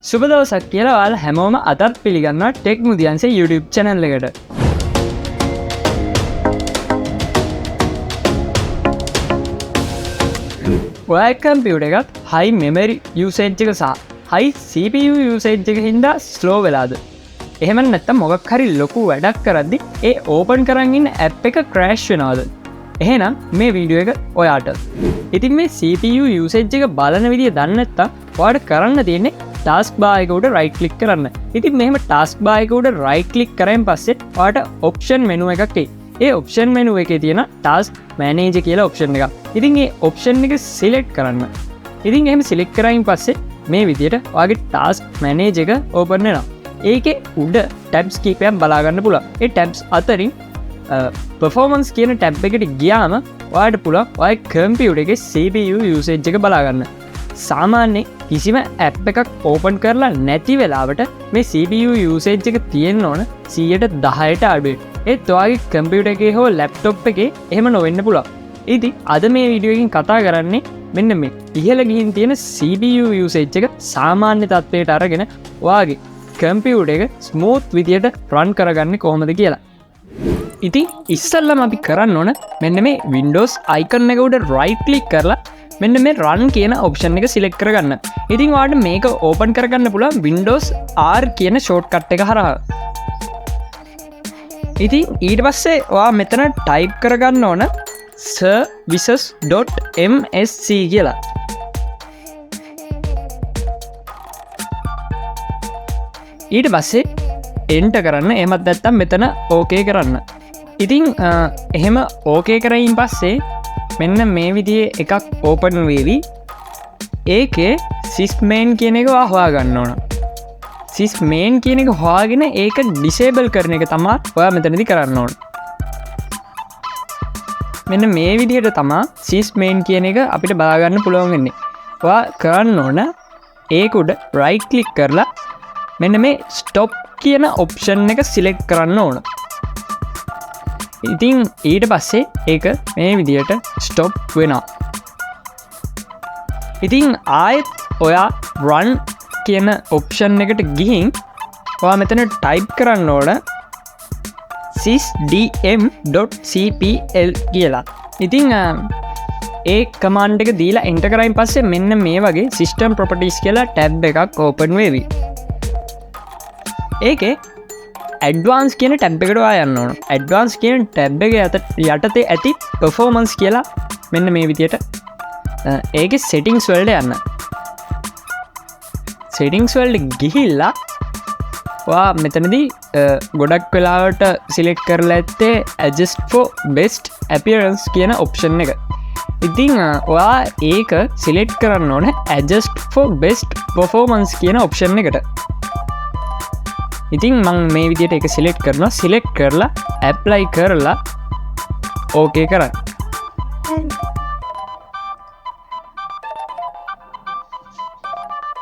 සුබ දවසක් කියලා ඔයාලා හැමෝම අදත් පිළිගන්නවා ටෙක් මුදියන්සේ YouTube channel එකට. ඔයා කම්පියුටර් එකත් high memory usage එක සහ high CPU usage එක හින්දා slow වෙලාද? එහෙම නැත්නම් මොකක් හරි ලොකු වැඩක් කරද්දි ඒ open කරන් ඉන්න app එක crash වෙනවද? එහෙනම් මේ වීඩියෝ එක ඔයාට. ඉතින් මේ CPU usage එක බලන විදිය දන්නේ නැත්නම් ඔයාලට කරන්න තියෙන්නේ ටාස්ක් බාර් එක උඩ right click කරන්න. ඉතින් මෙහෙම ටාස්ක් බාර් එක උඩ right click කරායින් පස්සේ ඔයාලට option menu එකක් එයි. ඒ option menu එකේ තියෙන task manager කියලා option එකක්. ඉතින් මේ option එක select කරන්න. ඉතින් එහෙම select කරායින් පස්සේ මේ විදියට ඔයාගේ task manager එක open වෙනවා. ඒකේ උඩ tabs කීපයක් බලා ගන්න පුළුවන්. ඒ tabs අතරින් performance කියන tab එකට ගියාම ඔයාලට පුළුවන් ඔයාගේ computer එකේ CPU usage එක බලා ගන්න. සාමාන්‍ය කිසිම ඇප් එකක් ඕපන් කරලා නැති වෙලාවට මේ CPU usage එක තියෙන්න ඕන 10%ට අඩුයි. ඒත් ඔයාගේ කම්පියුටර් එකේ හෝ ලැප්ටොප් එකේ එහෙම නොවෙන්න පුළුවන්. ඉතින් අද මේ වීඩියෝ එකකින් කතා කරන්නේ මෙන්න මේ ඉහළ ගිහින් තියෙන CPU usage එක සාමාන්‍ය තත්ත්වයට අරගෙන ඔයාගේ කම්පියුටර් එක ස්මූත් විදියට රන් කරගන්නේ කොහොමද කියලා. ඉතින් ඉස්සෙල්ලාම අපි කරන්න ඕන මෙන්න මේ Windows icon එක උඩ right click කරලා මෙන්න මේ run කියන option එක select කරගන්න. ඉතින් ඔයාලට මේක open කරගන්න පුළුවන් Windows R කියන shortcut එක හරහා. ඉතින් ඊට පස්සේ ඔයා මෙතන type කරගන්න ඕන services.msc කියලා. ඊට පස්සේ enter කරන්න. එහෙමත් නැත්නම් මෙතන okay කරන්න. ඉතින් එහෙම okay කරයින් පස්සේ මෙන්න මේ විදිහේ එකක් ඕපන් වේවි. ඒකේ sysmain කියන එක හොයා ගන්න ඕන. sysmain කියන එක හොයාගෙන ඒක disable කරන එක තමයි ඔයා මෙතනදී කරන්න ඕන. මෙන්න මේ විදිහට තමයි sysmain කියන එක අපිට බලා ගන්න පුළුවන් වෙන්නේ. ඔයා කරන්න ඕන ඒක උඩ right click කරලා මෙන්න මේ stop කියන option එක select කරන්න ඕන. ඉතින් ඊට පස්සේ ඒක මේ විදියට ස්ටොප් වෙනවා. ඉතින් ආයෙත් ඔයා run කියන ඔප්ෂන් එකට ගිහින් ඔයා මෙතන ටයිප් කරන්න ඕන sysdm.cpl කියලා. ඉතින් ඒ කමාන්ඩ් එක දීලා එන්ටර් කරායින් පස්සේ මෙන්න මේ වගේ system properties කියලා ටැබ් එකක් ඕපන් වෙවි. ඒකේ ඇඩ්වාන්ස් කියන ටැබ් එකට ඔයා යන්න ඕන. ඇඩ්වාන්ස් කියන ටැබ් එක යටතේ ඇති performance කියලා මෙන්න මේ විදියට ඒකේ settings වලට යන්න. settings වලට ගිහිල්ලා ඔයා මෙතනදී ගොඩක් වෙලාවට select කරලා ඇත්තේ adjust for best appearance කියන option එක. ඉතින් ඔයා ඒක select කරන්න ඕන adjust for best performance කියන option එකට. ඉතින් මං මේ විදියට එක select කරනවා. select කරලා apply කරලා okay කරන්න.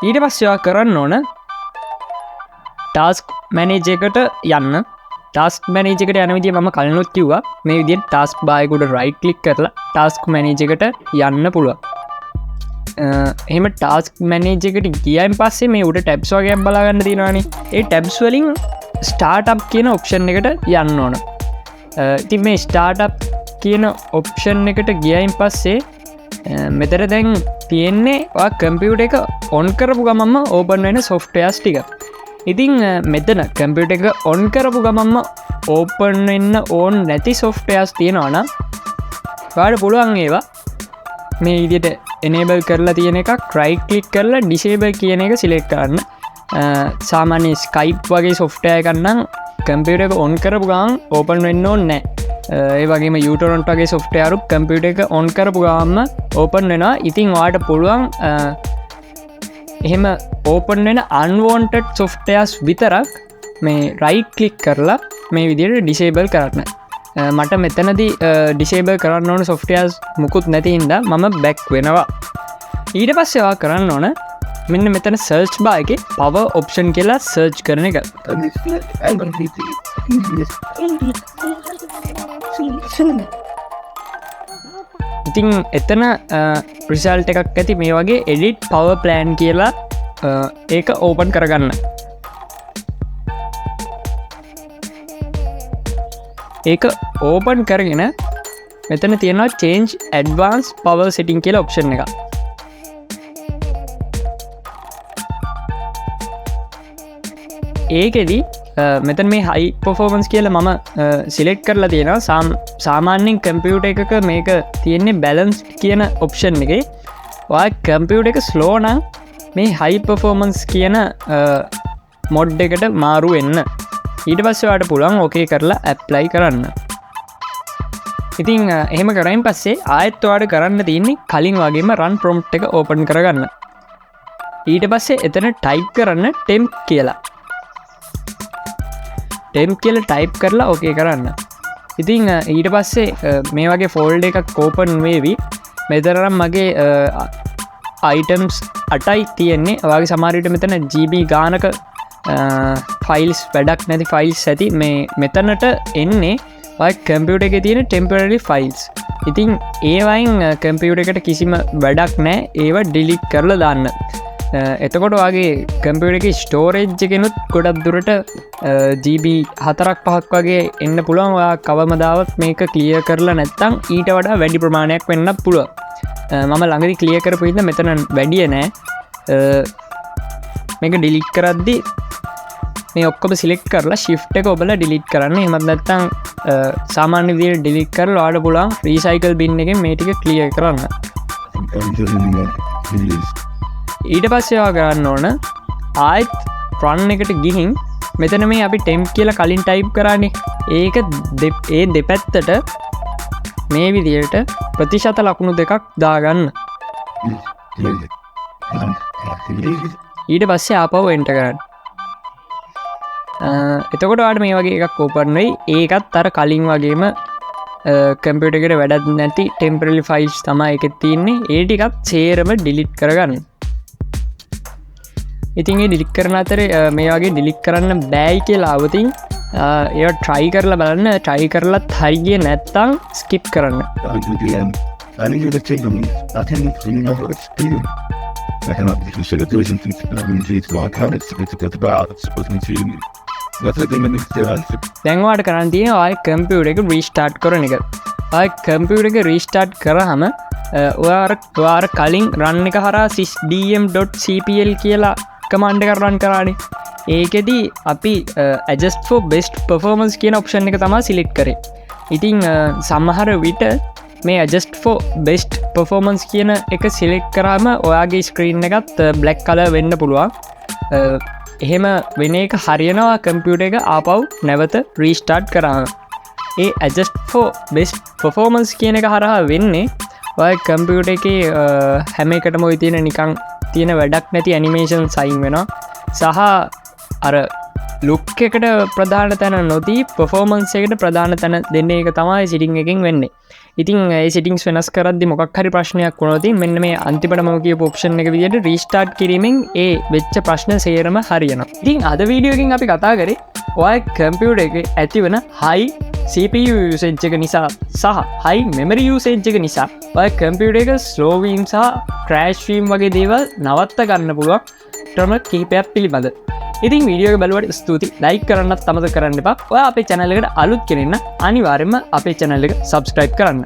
ඊට පස්සේ ඔයා කරන්න ඕන task manager එකට යන්න. task manager එකට යන විදිය මම කලිනුත් කිව්වා. මේ විදියට task bar එක උඩ right click කරලා task manager එකට යන්න පුළුවන්. එහෙම ටාස්ක් මැනේජර් එකට ගියයින් පස්සේ මේ උඩ ටැබ්ස් වගේක් බලා ගන්න තියෙනවානේ. ඒ ටැබ්ස් වලින් ස්ටාර්ට් කියන ඔප්ෂන් එකට යන්න ඕන. ඉතින් මේ ස්ටාර්ට් කියන ඔප්ෂන් එකට ගියයින් පස්සේ මෙතන දැන් තියෙන්නේ ඔයා කම්පියුටර් එක ඔන් කරපු ගමන්ම ඕපන් වෙන softwares ටික. ඉතින් මෙතන කම්පියුටර් එක ඔන් කරපු ගමන්ම ඕපන් වෙන්න ඕන නැති softwares තියෙනවා නම් ඔයාලට පුළුවන් ඒවා මේ විදිහට enable කරලා තියෙන එකක් right click කරලා disable කියන එක select කරන්න. සාමාන්‍ය Skype වගේ software එකක් නම් computer එක on කරපු ගමන් open වෙන්න ඕනේ නැහැ. ඒ වගේම uTorrent වගේ software උත් computer එක on කරපු ගමන්ම open වෙනවා. ඉතින් ඔයාලට පුළුවන් එහෙම open වෙන unwanted softwares විතරක් මේ right click කරලා මේ විදිහට disable කරන්න. මට මෙතනදී disable කරන්න ඕන softwares මුකුත් නැති හින්දා මම back වෙනවා. ඊට පස්සේ ඔයා කරන්න ඕන මෙන්න මෙතන search bar එකේ power option කියලා search කරන එක. ඉතින් එතන result එකක් ඇති මේ වගේ edit power plan කියලා ඒක ඕපන් කරගන්න. ඒක ඕපන් කරගෙන මෙතන තියෙනවා change advanced power setting කියලා ඔප්ෂන් එක. ඒකෙදි මෙතන මේ high performance කියලා මම select කරලා තියෙනවා. සාමාන්‍යයෙන් කම්පියුටර් එකක මේක තියෙන්නේ balance කියන ඔප්ෂන් එකේ. ඔයා කම්පියුටර් එක slow නම් මේ high performance කියන mod එකට මාරු වෙන්න. ඊට පස්සේ ඔයාලට පුළුවන් okay කරලා apply කරන්න. ඉතින් එහෙම කරයින් පස්සේ ආයෙත් ඔයාලට කරන්න තියෙන්නේ කලින් වගේම run prompt එක open කරගන්න. ඊට පස්සේ එතන type කරන්න temp කියලා. temp කියලා type කරලා okay කරන්න. ඉතින් ඊට පස්සේ මේ වගේ folder එකක් open වෙවි. මෙතන නම් මගේ items 8යි තියෙන්නේ. ඔයාගේ සමහර විට මෙතන GB ගානක ෆයිල්ස් වැඩක් නැති ෆයිල්ස් ඇති. මේ මෙතනට එන්නේ ඔය කම්පියුටර් එකේ තියෙන temporary files. ඉතින් ඒවයින් කම්පියුටර් එකට කිසිම වැඩක් නැහැ. ඒවා delete කරලා දාන්න. එතකොට ඔයාගේ කම්පියුටර් එකේ storage එකෙනුත් ගොඩක් දුරට GB 4ක් 5ක් වගේ එන්න පුළුවන්. ඔයා කවමදාවත් මේක clear කරලා නැත්නම් ඊට වඩා වැඩි ප්‍රමාණයක් වෙන්න පුළුවන්. මම ළඟදී clear කරපු ඉන්න මෙතන වැඩිය නෑ. මේක delete කරද්දී මේ ඔක්කොම select කරලා shift එක ඔබලා delete කරන්න. එහෙමත් නැත්නම් සාමාන්‍ය විදිහට delete කරලා ඔයාලට පුළුවන් recycle bin එකෙන් මේ ටික clear කරන්න. ඊට පස්සේ ඔයා කරන්න ඕන ආයෙත් run එකට ගිහින් මෙතන මේ අපි temp කියලා කලින් type කරානේ. ඒක ඒ දෙපැත්තට මේ විදිහට ප්‍රතිශත ලකුණු දෙකක් දාගන්න. ඊට පස්සේ ආපහු enter කරන්න. එතකොට ඔයාලට මේ වගේ එකක් open වෙයි. ඒකත් අර කලින් වගේම කම්පියුටර් එකට වැඩක් නැති temporary files තමයි එකේ තියෙන්නේ. ඒ ටිකත් සේරම delete කරගන්න. ඉතින් ඒ delete කරන අතරේ මේ වගේ delete කරන්න බෑයි කියලා આવතින් ඒවා try කරලා බලන්න. try කරලත් හරි ගියේ නැත්නම් skip කරන්න. දැන් ඔයාලට කරන්න තියෙන්නේ ඔයාගේ කම්පියුටර් එක restart කරන එක. ඔයාගේ කම්පියුටර් එක restart කරාම ඔයාලා කලින් run එක හරහා sysdm.cpl කියලා command එක run කරානේ. ඒකෙදි අපි adjust for best performance කියන option එක තමයි select කරේ. ඉතින් සමහර විට මේ adjust for best performance කියන එක select කරාම ඔයාගේ screen එකත් black color වෙන්න පුළුවන්. එහෙම වෙන එක හරියනවා කම්පියුටර් එක ආපහු නැවත restart කරාම. ඒ adjust for best performance කියන එක හරහා වෙන්නේ ඔයාගේ කම්පියුටර් එකේ හැම එකටම ඔය තියෙන නිකන් තියෙන වැඩක් නැති animation sign වෙනවා. සහ අර look එකට ප්‍රධාන තැන නොදී performance එකට ප්‍රධාන තැන දෙන්න එක තමයි setting එකෙන් වෙන්නේ. ඉතින් ඒ settings වෙනස් කරද්දී මොකක් හරි ප්‍රශ්නයක් වුණොත් මෙන්න මේ අන්තිමටම මම කියපු option එක විදිහට restart කිරීමෙන් ඒ වෙච්ච ප්‍රශ්න සේරම හරියනවා. ඉතින් අද වීඩියෝ එකෙන් අපි කතා කරේ ඔයාගේ කම්පියුටර් එකේ ඇතිවන high CPU usage එක නිසා සහ high memory usage එක නිසා ඔයාගේ කම්පියුටර් එක slow වීම සහ crash වීම වගේ දේවල් නවත්ත ගන්න පුළුවන් ක්‍රම කිහිපයක් පිළිබඳ. ඉතින් වීඩියෝ එක බලුවට ස්තුතියි. like කරන්නත් අමතක කරන්න එපා. ඔයා අපේ channel එකට අලුත් කෙනෙක් නම් අනිවාර්යයෙන්ම අපේ channel එක subscribe කරන්න.